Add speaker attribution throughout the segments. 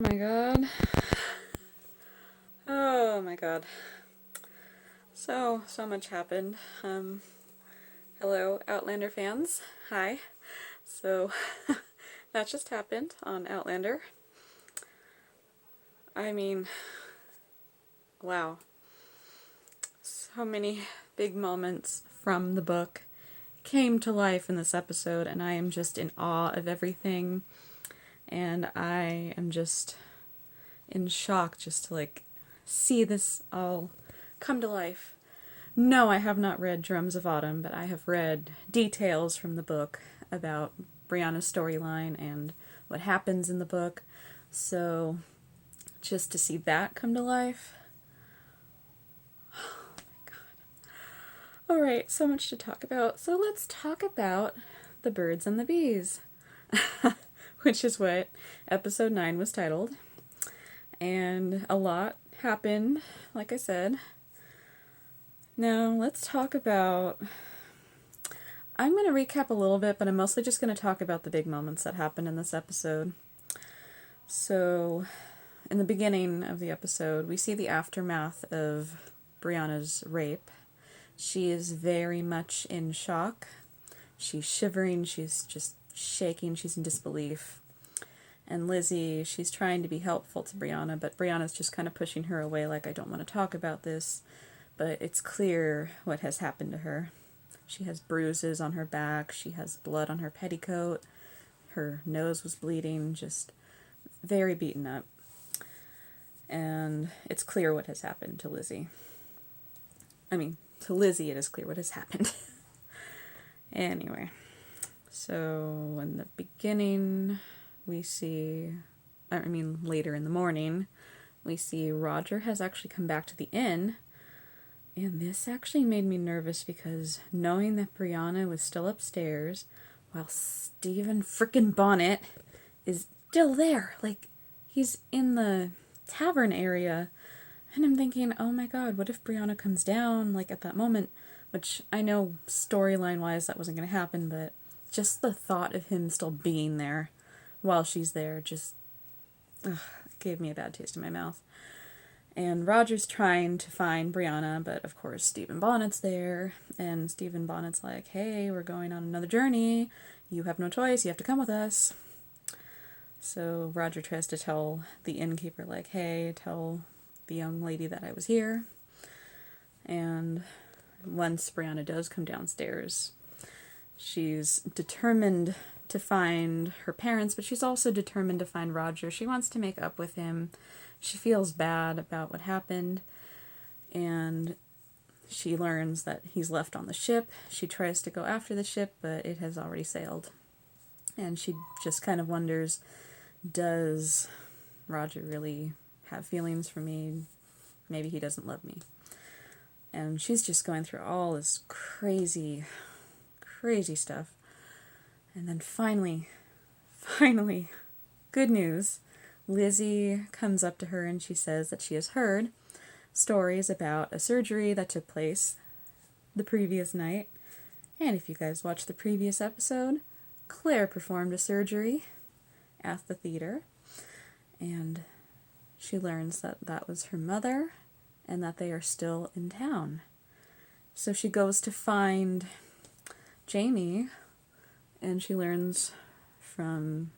Speaker 1: Oh my god. Oh my god. So much happened. Hello, Outlander fans. Hi. So, that just happened on Outlander. I mean, wow. So many big moments from the book came to life in this episode, and I am just in awe of everything. And I am just in shock just to see this all come to life. No, I have not read Drums of Autumn, but I have read details from the book about Brianna's storyline and what happens in the book. So, just to see that come to life. Oh my god. Alright, so much to talk about. So let's talk about the birds and the bees, which is what episode 9 was titled. And a lot happened, like I said. Now, let's talk about... I'm going to recap a little bit, but I'm mostly just going to talk about the big moments that happened in this episode. So, in the beginning of the episode, we see the aftermath of Brianna's rape. She is very much in shock. She's shivering, she's just shaking, she's in disbelief. And Lizzie, she's trying to be helpful to Brianna, but Brianna's just kind of pushing her away like, I don't want to talk about this. But it's clear what has happened to her. She has bruises on her back, she has blood on her petticoat, her nose was bleeding, just very beaten up. And it's clear what has happened to Lizzie. To Lizzie it is clear what has happened. Anyway, so in the beginning we see, later in the morning, we see Roger has actually come back to the inn. And this actually made me nervous because knowing that Brianna was still upstairs while Stephen frickin' Bonnet is still there. He's in the tavern area. And I'm thinking, oh my god, what if Brianna comes down, at that moment? Which I know storyline-wise that wasn't going to happen, but just the thought of him still being there while she's there just gave me a bad taste in my mouth. And Roger's trying to find Brianna, but of course Stephen Bonnet's there, and Stephen Bonnet's like, hey, we're going on another journey, you have no choice, you have to come with us. So Roger tries to tell the innkeeper, hey, tell the young lady that I was here. And once Brianna does come downstairs, she's determined to find her parents, but she's also determined to find Roger. She wants to make up with him. She feels bad about what happened, and she learns that he's left on the ship. She tries to go after the ship, but it has already sailed. And she just kind of wonders, does Roger really have feelings for me? Maybe he doesn't love me. And she's just going through all this crazy, crazy stuff. And then finally, good news. Lizzie comes up to her and she says that she has heard stories about a surgery that took place the previous night. And if you guys watched the previous episode, Claire performed a surgery at the theater. And she learns that that was her mother and that they are still in town. So she goes to find Jamie, and she learns from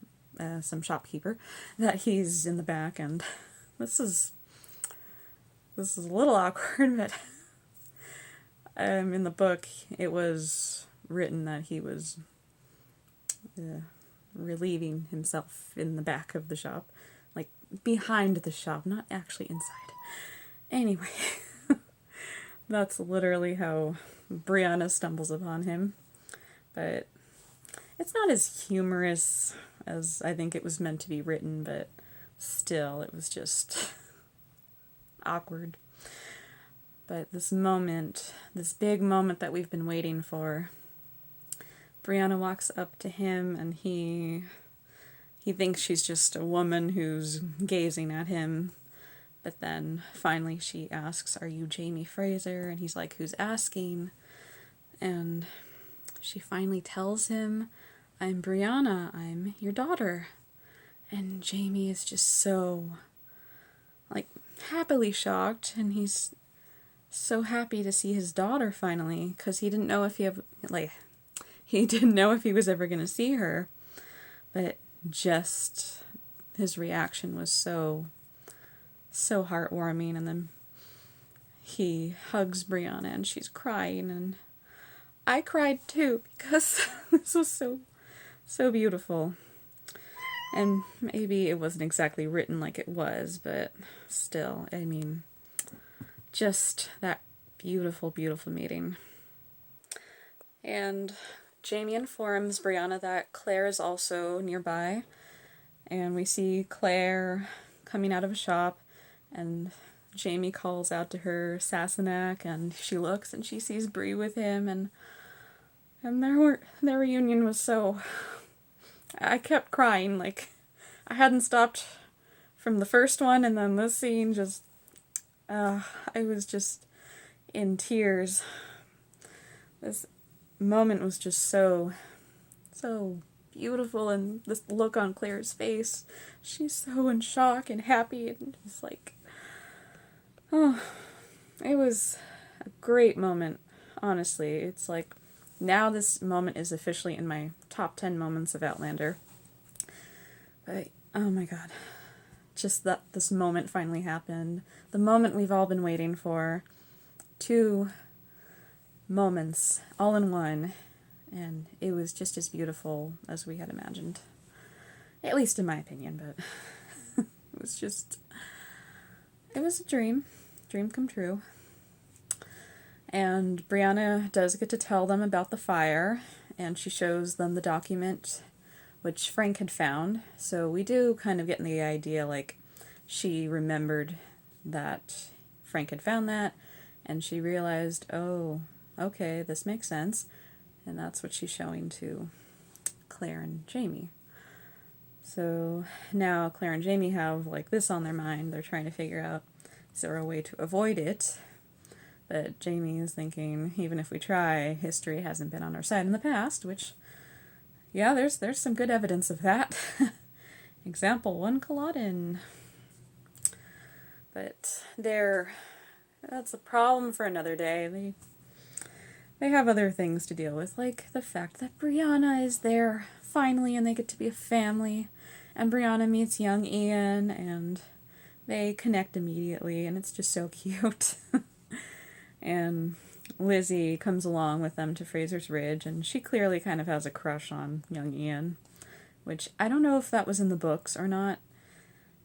Speaker 1: some shopkeeper that he's in the back, and this is a little awkward, but in the book it was written that he was relieving himself in the back of the shop, behind the shop, not actually inside. Anyway, that's literally how Brianna stumbles upon him, but it's not as humorous as I think it was meant to be written, but still, it was just awkward. But this moment, this big moment that we've been waiting for, Brianna walks up to him and he thinks she's just a woman who's gazing at him, but then finally she asks, are you Jamie Fraser? And he's like, who's asking? And she finally tells him, I'm Brianna, I'm your daughter. And Jamie is just so, like, happily shocked, and he's so happy to see his daughter finally, because he didn't know if he didn't know if he was ever going to see her, but just his reaction was so heartwarming. And then he hugs Brianna and she's crying, and I cried too because this was so beautiful. And maybe it wasn't exactly written like it was, but still, I mean, just that beautiful, beautiful meeting. And Jamie informs Brianna that Claire is also nearby, and we see Claire coming out of a shop, and Jamie calls out to her Sassenach, and she looks and she sees Bree with him, and their reunion was so... I kept crying, like, I hadn't stopped from the first one, and then this scene just... I was just in tears. This moment was just so beautiful, and this look on Claire's face, she's so in shock and happy, and just like, oh, it was a great moment, honestly. It's like, now this moment is officially in my top 10 moments of Outlander. But, oh my god, just that this moment finally happened. The moment we've all been waiting for. 2 moments, all in one, and it was just as beautiful as we had imagined. At least in my opinion, but it was a dream come true. And Brianna does get to tell them about the fire, and she shows them the document which Frank had found. So we do kind of get the idea, like, she remembered that Frank had found that, and she realized, oh, okay, this makes sense. And that's what she's showing to Claire and Jamie. So now Claire and Jamie have, like, this on their mind. They're trying to figure out, is there a way to avoid it? But Jamie is thinking, even if we try, history hasn't been on our side in the past, which, yeah, there's some good evidence of that. Example 1, Culloden. But that's a problem for another day. They have other things to deal with, like the fact that Brianna is there finally, and they get to be a family, and Brianna meets young Ian, and they connect immediately, and it's just so cute. And Lizzie comes along with them to Fraser's Ridge, and she clearly kind of has a crush on young Ian, which I don't know if that was in the books or not.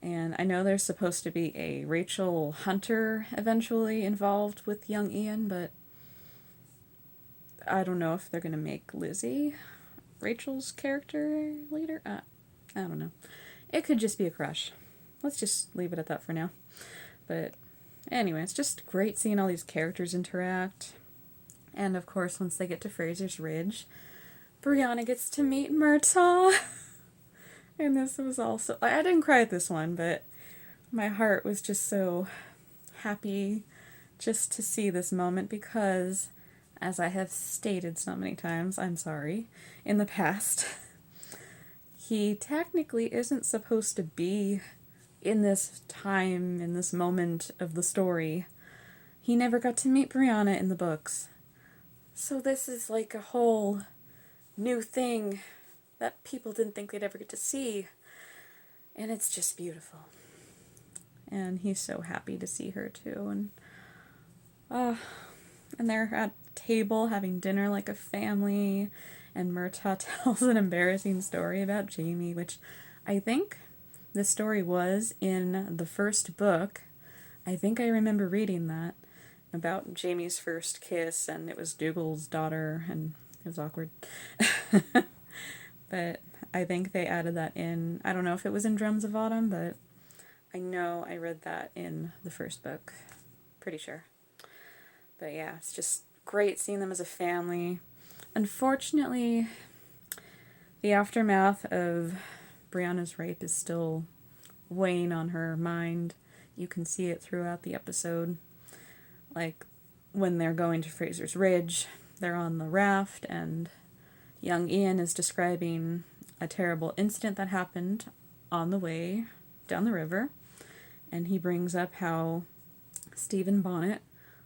Speaker 1: And I know there's supposed to be a Rachel Hunter eventually involved with young Ian, but I don't know if they're going to make Lizzie Rachel's character later. I don't know. It could just be a crush. Let's just leave it at that for now. But anyway, it's just great seeing all these characters interact. And of course, once they get to Fraser's Ridge, Brianna gets to meet Murtaugh. And this was also... I didn't cry at this one, but my heart was just so happy just to see this moment because, as I have stated so many times, I'm sorry, in the past, he technically isn't supposed to be in this time, in this moment of the story. He never got to meet Brianna in the books. So this is like a whole new thing that people didn't think they'd ever get to see. And it's just beautiful. And he's so happy to see her too. And they're at table having dinner like a family. And Murtaugh tells an embarrassing story about Jamie, which I think the story was in the first book. I think I remember reading that about Jamie's first kiss, and it was Dougal's daughter, and it was awkward. But I think they added that in. I don't know if it was in Drums of Autumn, but I know I read that in the first book. Pretty sure. But yeah, it's just great seeing them as a family. Unfortunately, the aftermath of Brianna's rape is still weighing on her mind. You can see it throughout the episode. Like, when they're going to Fraser's Ridge, they're on the raft, and young Ian is describing a terrible incident that happened on the way down the river, and he brings up how Stephen Bonnet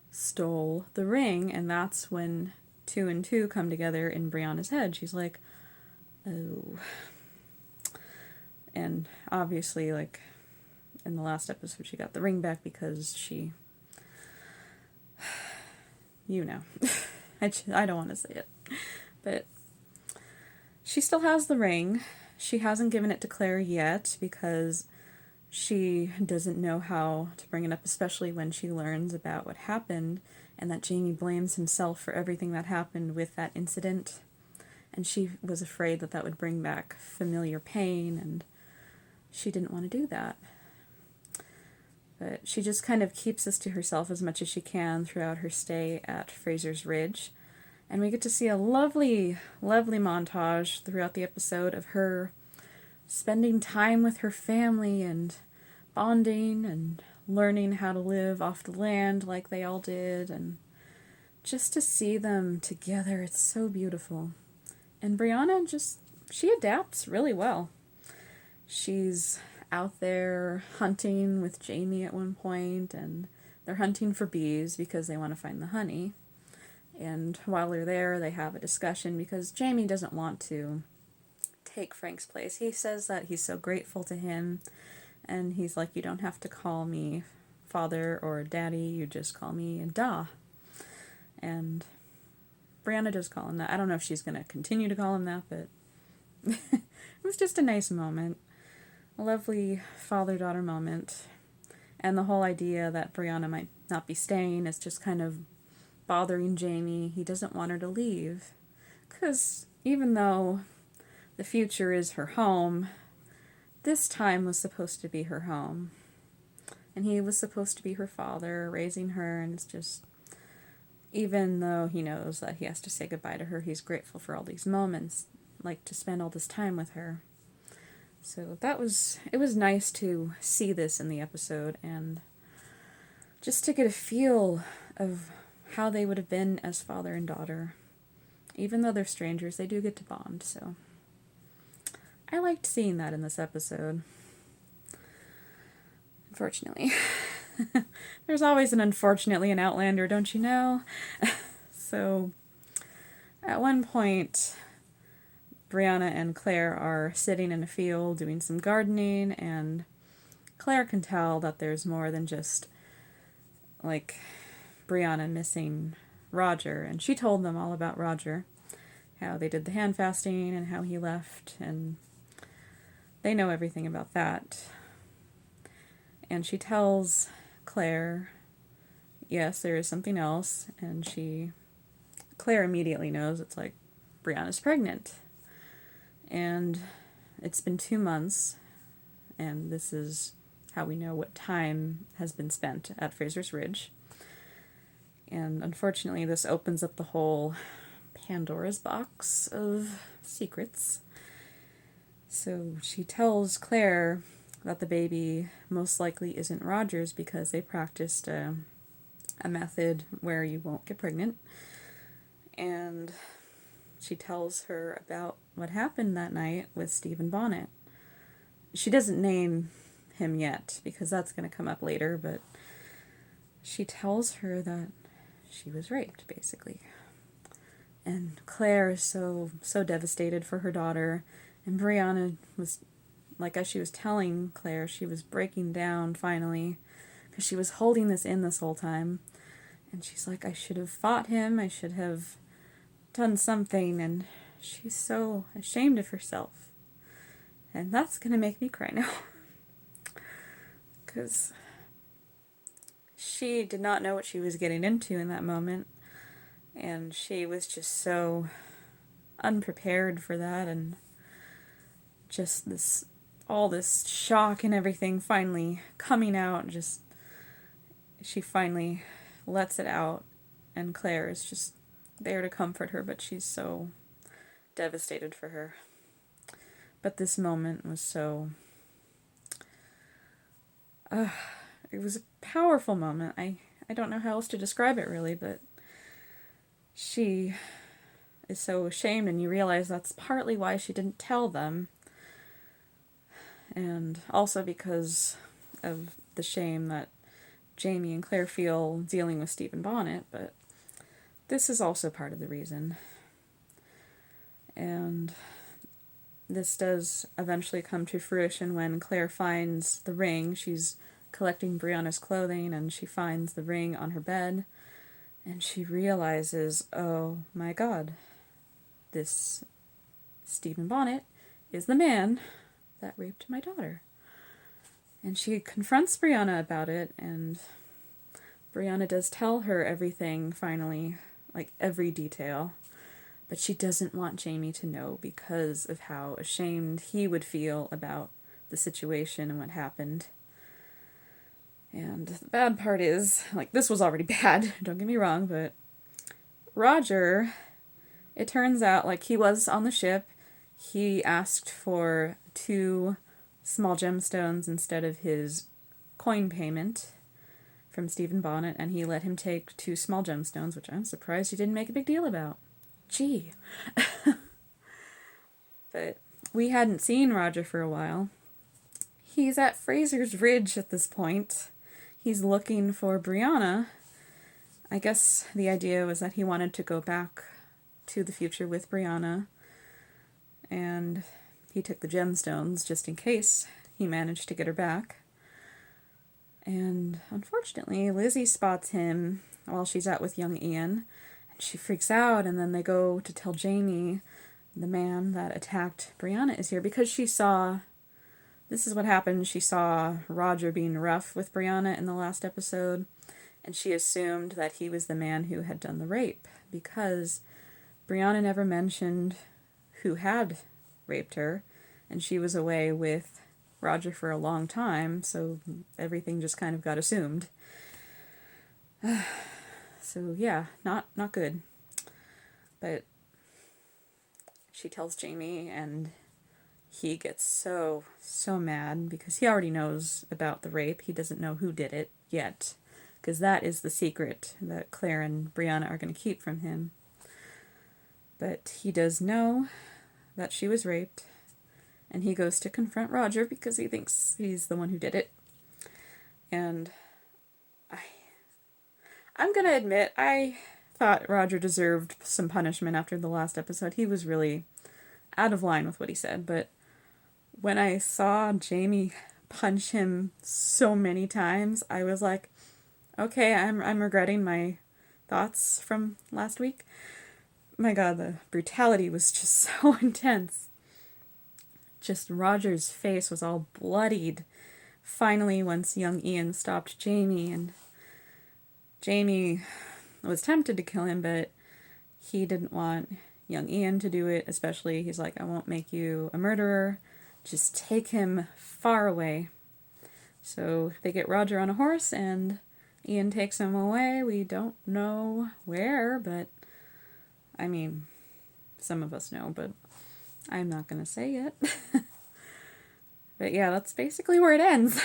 Speaker 1: stole the ring, and that's when 2 and 2 come together in Brianna's head. She's like, oh. And obviously, like, in the last episode, she got the ring back because she, you know, I don't want to say it, but she still has the ring. She hasn't given it to Claire yet because she doesn't know how to bring it up, especially when she learns about what happened and that Jamie blames himself for everything that happened with that incident. And she was afraid that that would bring back familiar pain, and she didn't want to do that. But she just kind of keeps this to herself as much as she can throughout her stay at Fraser's Ridge. And we get to see a lovely, lovely montage throughout the episode of her spending time with her family and bonding and learning how to live off the land like they all did. And just to see them together, it's so beautiful. And Brianna she adapts really well. She's out there hunting with Jamie at one point, and they're hunting for bees because they want to find the honey. And while they're there, they have a discussion because Jamie doesn't want to take Frank's place. He says that he's so grateful to him, and he's like, you don't have to call me father or daddy, you just call me Da. And Brianna does call him that. I don't know if she's going to continue to call him that, but it was just a nice moment. A lovely father-daughter moment. And the whole idea that Brianna might not be staying is just kind of bothering Jamie. He doesn't want her to leave. Because even though the future is her home, this time was supposed to be her home. And he was supposed to be her father, raising her, and it's just, even though he knows that he has to say goodbye to her, he's grateful for all these moments, like to spend all this time with her. So it was nice to see this in the episode and just to get a feel of how they would have been as father and daughter. Even though they're strangers, they do get to bond, so I liked seeing that in this episode. Unfortunately. There's always an unfortunately in Outlander, don't you know? So, at one point, Brianna and Claire are sitting in a field doing some gardening, and Claire can tell that there's more than just, like, Brianna missing Roger, and she told them all about Roger, how they did the hand fasting and how he left, and they know everything about that. And she tells Claire, yes, there is something else, and Claire immediately knows. It's like, Brianna's pregnant. And it's been 2 months, and this is how we know what time has been spent at Fraser's Ridge. And unfortunately, this opens up the whole Pandora's box of secrets. So she tells Claire that the baby most likely isn't Roger's because they practiced a method where you won't get pregnant. And she tells her about what happened that night with Stephen Bonnet. She doesn't name him yet because that's going to come up later, but she tells her that she was raped, basically. And Claire is so devastated for her daughter, and Brianna was, like, as she was telling Claire, she was breaking down finally because she was holding this in this whole time. And she's like, I should have fought him, I should have done something, and she's so ashamed of herself. And that's going to make me cry now. Because she did not know what she was getting into in that moment. And she was just so unprepared for that, and just all this shock and everything finally coming out, she finally lets it out, and Claire is just there to comfort her, but she's so devastated for her. But this moment was so, it was a powerful moment. I don't know how else to describe it really, but she is so ashamed, and you realize that's partly why she didn't tell them. and also because of the shame that Jamie and Claire feel dealing with Stephen Bonnet, but this is also part of the reason. And this does eventually come to fruition when Claire finds the ring. She's collecting Brianna's clothing, and she finds the ring on her bed, and she realizes, oh my god, this Stephen Bonnet is the man that raped my daughter. And she confronts Brianna about it, and Brianna does tell her everything finally, like every detail. But she doesn't want Jamie to know because of how ashamed he would feel about the situation and what happened. And the bad part is, like, this was already bad, don't get me wrong, but Roger, it turns out, like, he was on the ship. He asked for 2 small gemstones instead of his coin payment from Stephen Bonnet, and he let him take 2 small gemstones, which I'm surprised he didn't make a big deal about. Gee. But we hadn't seen Roger for a while. He's at Fraser's Ridge at this point. He's looking for Brianna. I guess the idea was that he wanted to go back to the future with Brianna, and he took the gemstones just in case he managed to get her back. And unfortunately, Lizzie spots him while she's out with young Ian, and she freaks out, and then they go to tell Jamie the man that attacked Brianna is here, because she saw, this is what happened, she saw Roger being rough with Brianna in the last episode, and she assumed that he was the man who had done the rape, because Brianna never mentioned who had raped her, and she was away with Roger for a long time, so everything just kind of got assumed. So yeah, not good. But she tells Jamie, and he gets so mad because he already knows about the rape. He doesn't know who did it yet, because that is the secret that Claire and Brianna are going to keep from him. But he does know that she was raped, and he goes to confront Roger because he thinks he's the one who did it. And I'm going to admit, I thought Roger deserved some punishment after the last episode. He was really out of line with what he said, but when I saw Jamie punch him so many times, I was like, okay, I'm regretting my thoughts from last week. My god, the brutality was just so intense. Just Roger's face was all bloodied. Finally, once young Ian stopped Jamie, and Jamie was tempted to kill him, but he didn't want young Ian to do it, especially, he's like, I won't make you a murderer, just take him far away. So they get Roger on a horse, and Ian takes him away. We don't know where, but, I mean, some of us know, but I'm not going to say it. But yeah, that's basically where it ends.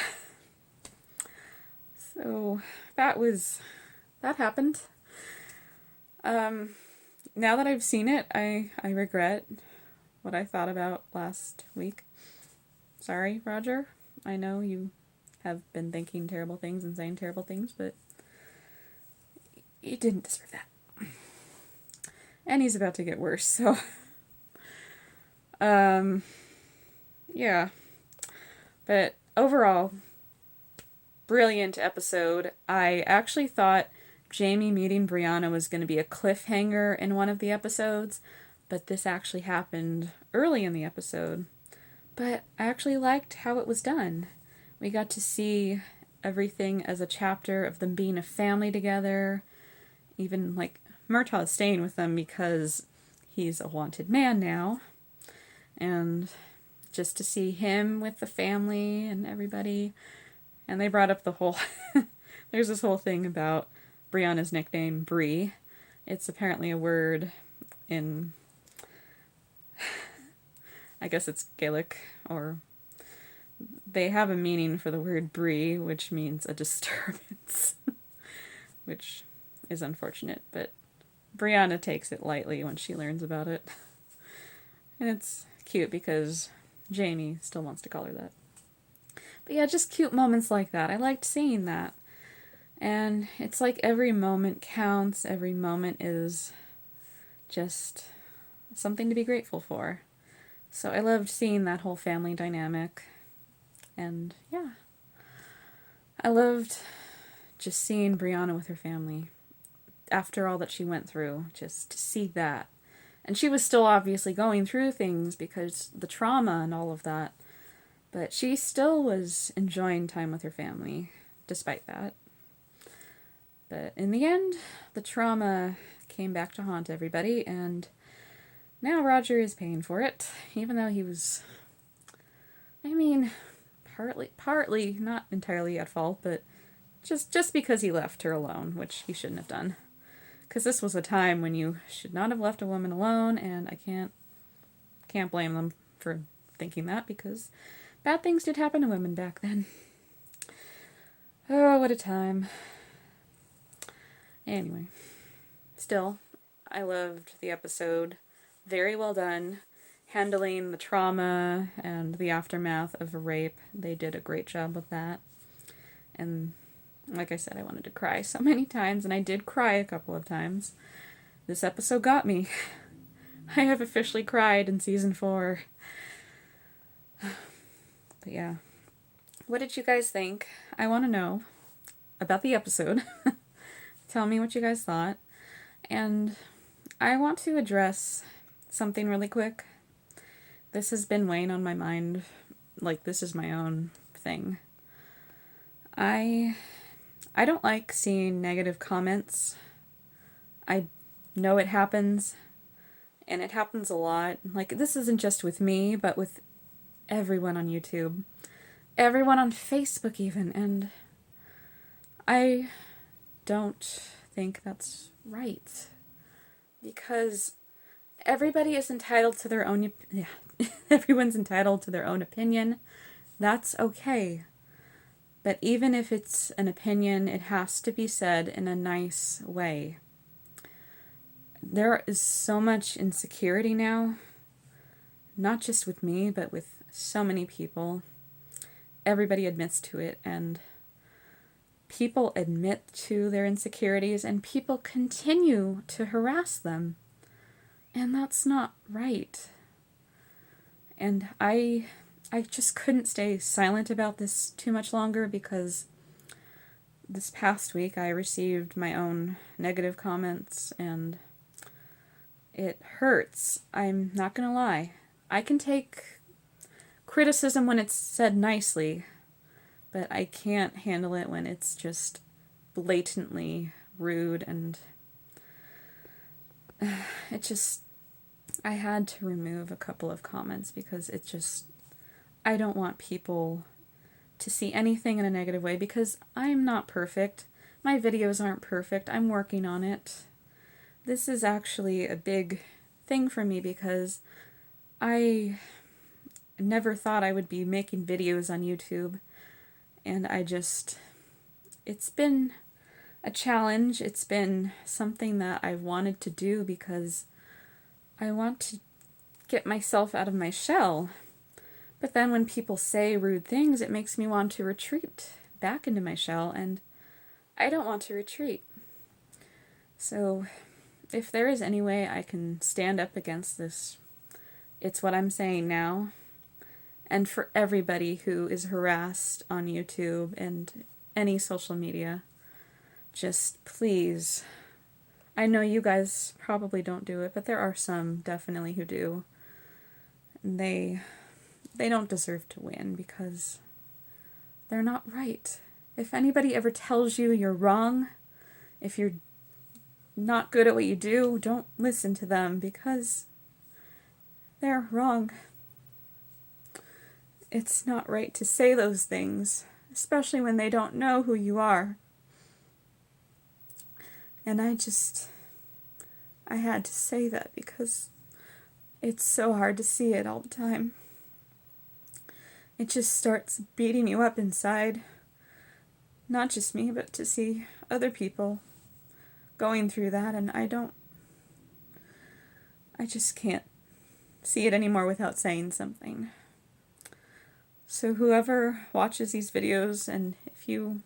Speaker 1: So that happened. Now that I've seen it, I regret what I thought about last week. Sorry, Roger. I know you have been thinking terrible things and saying terrible things, but you didn't deserve that. And he's about to get worse, so yeah. But overall, brilliant episode. I actually thought Jamie meeting Brianna was going to be a cliffhanger in one of the episodes, but this actually happened early in the episode. But I actually liked how it was done. We got to see everything as a chapter of them being a family together. Even, like, Murtaugh is staying with them because he's a wanted man now. And just to see him with the family and everybody. And they brought up the whole... There's this whole thing about Brianna's nickname, Bree. It's apparently a word in... I guess it's Gaelic, or... They have a meaning for the word Bree, which means a disturbance. Which is unfortunate, but Brianna takes it lightly when she learns about it. And it's cute because Jamie still wants to call her that. But yeah, just cute moments like that. I liked seeing that. And it's like every moment counts, every moment is just something to be grateful for. So I loved seeing that whole family dynamic. And yeah, I loved just seeing Brianna with her family. After all that she went through, just to see that. And she was still obviously going through things because the trauma and all of that. But she still was enjoying time with her family, despite that. But in the end, the trauma came back to haunt everybody, and now Roger is paying for it, even though he was, partly, not entirely at fault, but just because he left her alone, which he shouldn't have done. Because this was a time when you should not have left a woman alone, and I can't blame them for thinking that, because bad things did happen to women back then. Oh, what a time. Anyway, still, I loved the episode. Very well done. Handling the trauma and the aftermath of a rape. They did a great job with that. And like I said, I wanted to cry so many times, and I did cry a couple of times. This episode got me. I have officially cried in season 4. But yeah. What did you guys think? I want to know about the episode. Tell me what you guys thought. And I want to address something really quick. This has been weighing on my mind. Like, this is my own thing. I don't like seeing negative comments. I know it happens, and it happens a lot. Like, this isn't just with me, but with everyone on YouTube. Everyone on Facebook even, and I don't think that's right. Because everybody is entitled to their own... Yeah, everyone's entitled to their own opinion. That's okay. But even if it's an opinion, it has to be said in a nice way. There is so much insecurity now, not just with me, but with so many people. Everybody admits to it, and people admit to their insecurities, and people continue to harass them. And that's not right. And I just couldn't stay silent about this too much longer, because this past week I received my own negative comments, and it hurts. I'm not gonna lie. I can take criticism when it's said nicely, but I can't handle it when it's just blatantly rude, and I had to remove a couple of comments because I don't want people to see anything in a negative way, because I'm not perfect. My videos aren't perfect. I'm working on it. This is actually a big thing for me, because I never thought I would be making videos on YouTube, and it's been a challenge. It's been something that I've wanted to do because I want to get myself out of my shell. But then when people say rude things, it makes me want to retreat back into my shell, and I don't want to retreat. So if there is any way I can stand up against this, it's what I'm saying now. And for everybody who is harassed on YouTube and any social media, just please, I know you guys probably don't do it, but there are some definitely who do. And they don't deserve to win, because they're not right. If anybody ever tells you you're wrong, if you're not good at what you do, don't listen to them, because they're wrong. It's not right to say those things, especially when they don't know who you are. And I had to say that, because it's so hard to see it all the time. It just starts beating you up inside. Not just me, but to see other people going through that, and I just can't see it anymore without saying something. So whoever watches these videos, and if you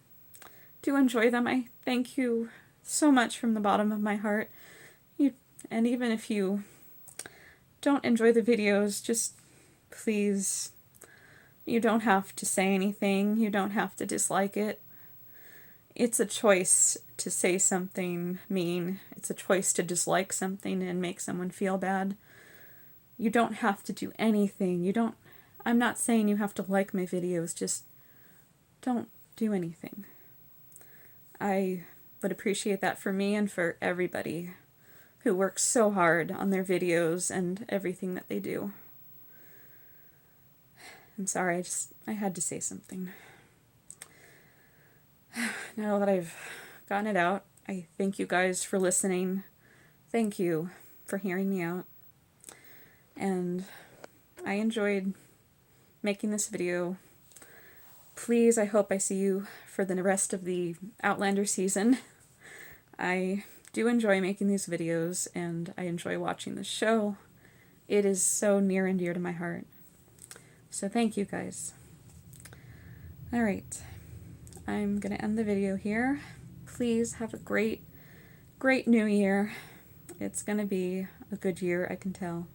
Speaker 1: do enjoy them, I thank you so much from the bottom of my heart. And even if you don't enjoy the videos, just please, you don't have to say anything. You don't have to dislike it. It's a choice to say something mean. It's a choice to dislike something and make someone feel bad. You don't have to do anything. I'm not saying you have to like my videos, just don't do anything. I would appreciate that for me and for everybody who works so hard on their videos and everything that they do. I'm sorry, I had to say something. Now that I've gotten it out, I thank you guys for listening. Thank you for hearing me out. And I enjoyed making this video. Please, I hope I see you for the rest of the Outlander season. I do enjoy making these videos, and I enjoy watching the show. It is so near and dear to my heart. So thank you guys. Alright, I'm going to end the video here. Please have a great, great new year. It's going to be a good year, I can tell.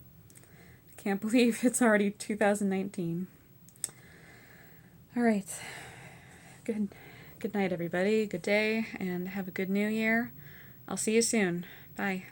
Speaker 1: I can't believe it's already 2019. Alright, good night everybody, good day, and have a good new year. I'll see you soon. Bye.